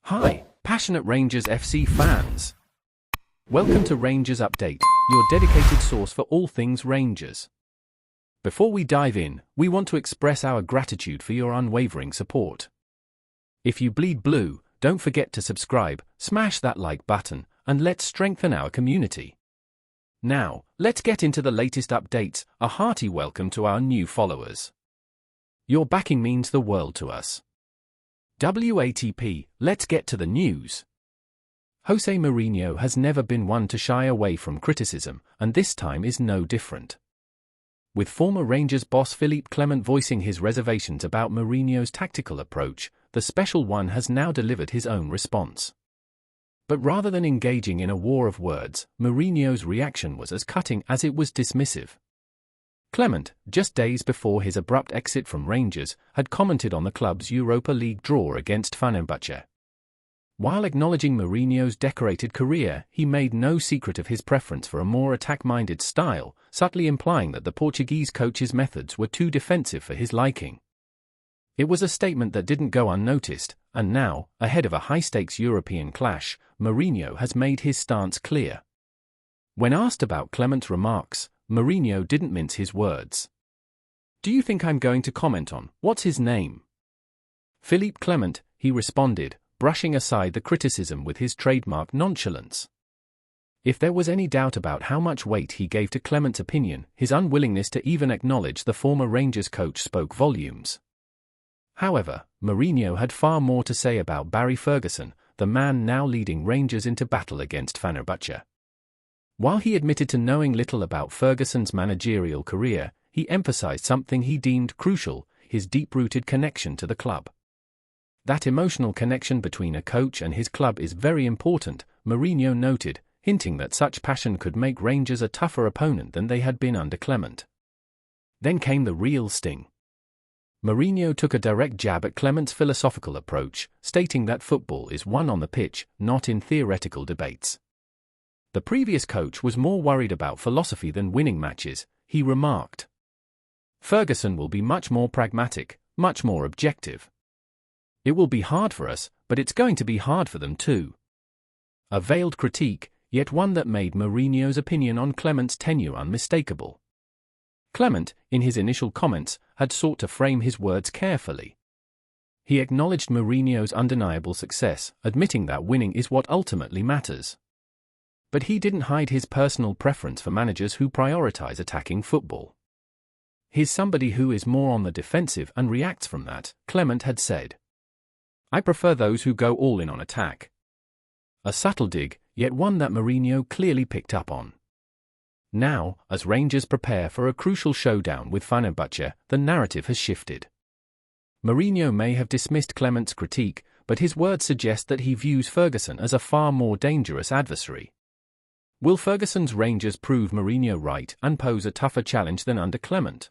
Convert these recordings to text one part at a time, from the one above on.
Hi, passionate Rangers FC fans. Welcome to Rangers Update, your dedicated source for all things Rangers. Before we dive in, we want to express our gratitude for your unwavering support. If you bleed blue, don't forget to subscribe, smash that like button, and let's strengthen our community. Now, let's get into the latest updates. A hearty welcome to our new followers. Your backing means the world to us. WATP, let's get to the news. Jose Mourinho has never been one to shy away from criticism, and this time is no different. With former Rangers boss Philippe Clement voicing his reservations about Mourinho's tactical approach, the special one has now delivered his own response. But rather than engaging in a war of words, Mourinho's reaction was as cutting as it was dismissive. Clement, just days before his abrupt exit from Rangers, had commented on the club's Europa League draw against Fenerbahce. While acknowledging Mourinho's decorated career, he made no secret of his preference for a more attack-minded style, subtly implying that the Portuguese coach's methods were too defensive for his liking. It was a statement that didn't go unnoticed, and now, ahead of a high-stakes European clash, Mourinho has made his stance clear. When asked about Clement's remarks, Mourinho didn't mince his words. "Do you think I'm going to comment on what's his name? Philippe Clement," he responded, brushing aside the criticism with his trademark nonchalance. If there was any doubt about how much weight he gave to Clement's opinion, his unwillingness to even acknowledge the former Rangers coach spoke volumes. However, Mourinho had far more to say about Barry Ferguson, the man now leading Rangers into battle against Fenerbahce. While he admitted to knowing little about Ferguson's managerial career, he emphasized something he deemed crucial: his deep-rooted connection to the club. That emotional connection between a coach and his club is very important, Mourinho noted, hinting that such passion could make Rangers a tougher opponent than they had been under Clement. Then came the real sting. Mourinho took a direct jab at Clement's philosophical approach, stating that football is won on the pitch, not in theoretical debates. The previous coach was more worried about philosophy than winning matches, he remarked. Ferguson will be much more pragmatic, much more objective. It will be hard for us, but it's going to be hard for them too. A veiled critique, yet one that made Mourinho's opinion on Clement's tenure unmistakable. Clement, in his initial comments, had sought to frame his words carefully. He acknowledged Mourinho's undeniable success, admitting that winning is what ultimately matters. But he didn't hide his personal preference for managers who prioritize attacking football. "He's somebody who is more on the defensive and reacts from that," Clement had said. "I prefer those who go all in on attack." A subtle dig, yet one that Mourinho clearly picked up on. Now, as Rangers prepare for a crucial showdown with Fenerbahce, the narrative has shifted. Mourinho may have dismissed Clement's critique, but his words suggest that he views Ferguson as a far more dangerous adversary. Will Ferguson's Rangers prove Mourinho right and pose a tougher challenge than under Clement?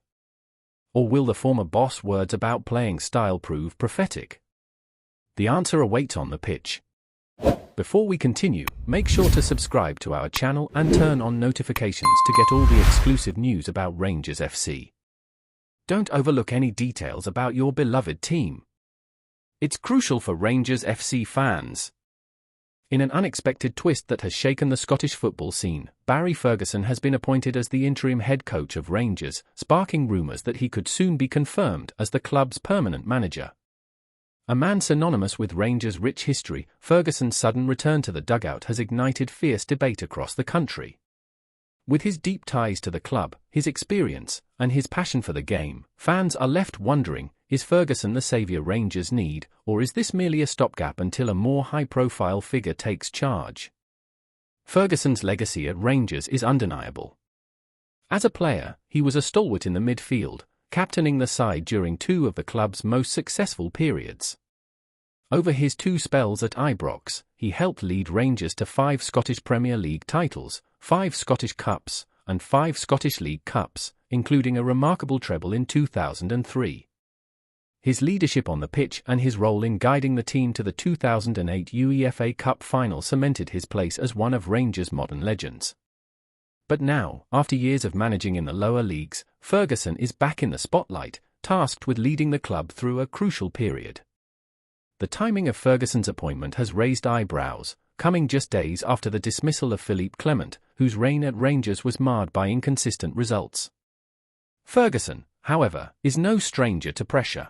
Or will the former boss' words about playing style prove prophetic? The answer awaits on the pitch. Before we continue, make sure to subscribe to our channel and turn on notifications to get all the exclusive news about Rangers FC. Don't overlook any details about your beloved team. It's crucial for Rangers FC fans. In an unexpected twist that has shaken the Scottish football scene, Barry Ferguson has been appointed as the interim head coach of Rangers, sparking rumours that he could soon be confirmed as the club's permanent manager. A man synonymous with Rangers' rich history, Ferguson's sudden return to the dugout has ignited fierce debate across the country. With his deep ties to the club, his experience, and his passion for the game, fans are left wondering, is Ferguson the saviour Rangers need, or is this merely a stopgap until a more high-profile figure takes charge? Ferguson's legacy at Rangers is undeniable. As a player, he was a stalwart in the midfield, captaining the side during two of the club's most successful periods. Over his two spells at Ibrox, he helped lead Rangers to 5 Scottish Premier League titles, 5 Scottish Cups, and 5 Scottish League Cups, including a remarkable treble in 2003. His leadership on the pitch and his role in guiding the team to the 2008 UEFA Cup final cemented his place as one of Rangers' modern legends. But now, after years of managing in the lower leagues, Ferguson is back in the spotlight, tasked with leading the club through a crucial period. The timing of Ferguson's appointment has raised eyebrows, coming just days after the dismissal of Philippe Clement, whose reign at Rangers was marred by inconsistent results. Ferguson, however, is no stranger to pressure.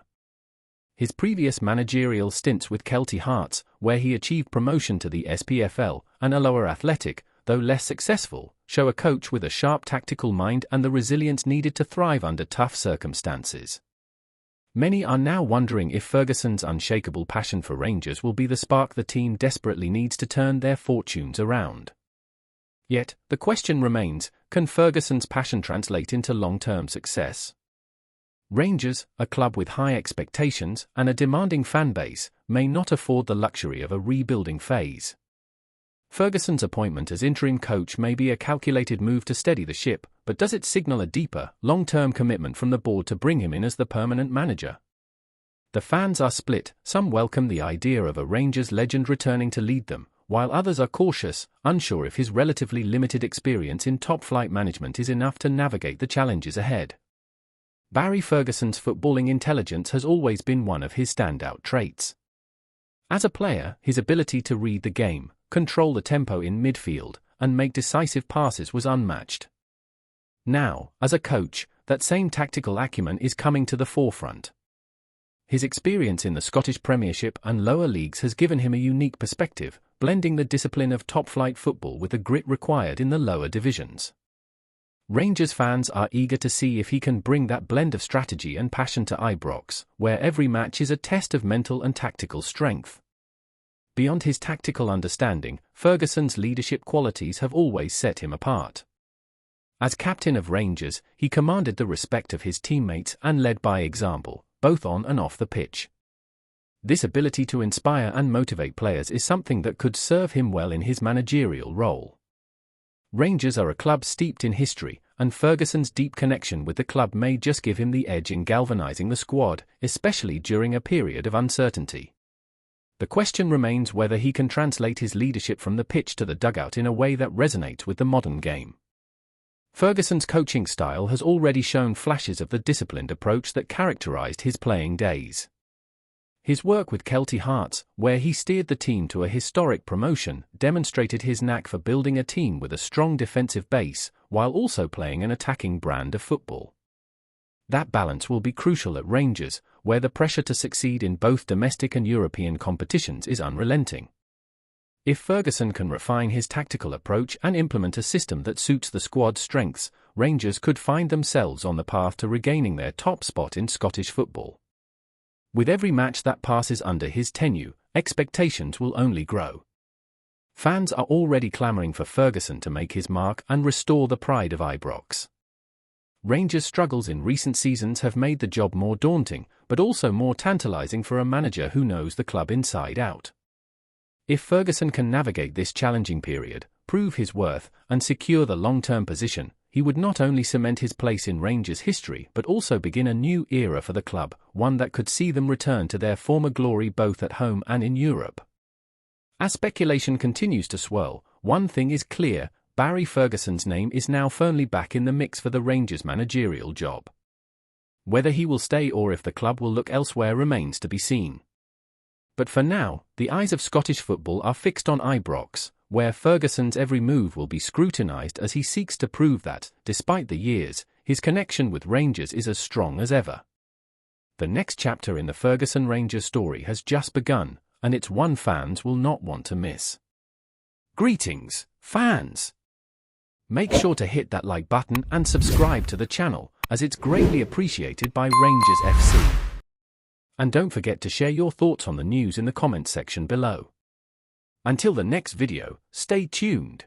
His previous managerial stints with Kelty Hearts, where he achieved promotion to the SPFL, and Alloa Athletic, though less successful, show a coach with a sharp tactical mind and the resilience needed to thrive under tough circumstances. Many are now wondering if Ferguson's unshakable passion for Rangers will be the spark the team desperately needs to turn their fortunes around. Yet, the question remains, can Ferguson's passion translate into long-term success? Rangers, a club with high expectations and a demanding fan base, may not afford the luxury of a rebuilding phase. Ferguson's appointment as interim coach may be a calculated move to steady the ship, but does it signal a deeper, long-term commitment from the board to bring him in as the permanent manager? The fans are split. Some welcome the idea of a Rangers legend returning to lead them, while others are cautious, unsure if his relatively limited experience in top-flight management is enough to navigate the challenges ahead. Barry Ferguson's footballing intelligence has always been one of his standout traits. As a player, his ability to read the game, control the tempo in midfield, and make decisive passes was unmatched. Now, as a coach, that same tactical acumen is coming to the forefront. His experience in the Scottish Premiership and lower leagues has given him a unique perspective, blending the discipline of top-flight football with the grit required in the lower divisions. Rangers fans are eager to see if he can bring that blend of strategy and passion to Ibrox, where every match is a test of mental and tactical strength. Beyond his tactical understanding, Ferguson's leadership qualities have always set him apart. As captain of Rangers, he commanded the respect of his teammates and led by example, both on and off the pitch. This ability to inspire and motivate players is something that could serve him well in his managerial role. Rangers are a club steeped in history, and Ferguson's deep connection with the club may just give him the edge in galvanizing the squad, especially during a period of uncertainty. The question remains whether he can translate his leadership from the pitch to the dugout in a way that resonates with the modern game. Ferguson's coaching style has already shown flashes of the disciplined approach that characterized his playing days. His work with Kelty Hearts, where he steered the team to a historic promotion, demonstrated his knack for building a team with a strong defensive base, while also playing an attacking brand of football. That balance will be crucial at Rangers, where the pressure to succeed in both domestic and European competitions is unrelenting. If Ferguson can refine his tactical approach and implement a system that suits the squad's strengths, Rangers could find themselves on the path to regaining their top spot in Scottish football. With every match that passes under his tenure, expectations will only grow. Fans are already clamouring for Ferguson to make his mark and restore the pride of Ibrox. Rangers' struggles in recent seasons have made the job more daunting, but also more tantalising for a manager who knows the club inside out. If Ferguson can navigate this challenging period, prove his worth, and secure the long-term position, he would not only cement his place in Rangers' history but also begin a new era for the club, one that could see them return to their former glory both at home and in Europe. As speculation continues to swirl, one thing is clear: Barry Ferguson's name is now firmly back in the mix for the Rangers' managerial job. Whether he will stay or if the club will look elsewhere remains to be seen. But for now, the eyes of Scottish football are fixed on Ibrox, where Ferguson's every move will be scrutinised as he seeks to prove that, despite the years, his connection with Rangers is as strong as ever. The next chapter in the Ferguson Rangers story has just begun, and it's one fans will not want to miss. Greetings, fans! Make sure to hit that like button and subscribe to the channel, as it's greatly appreciated by Rangers FC. And don't forget to share your thoughts on the news in the comments section below. Until the next video, stay tuned.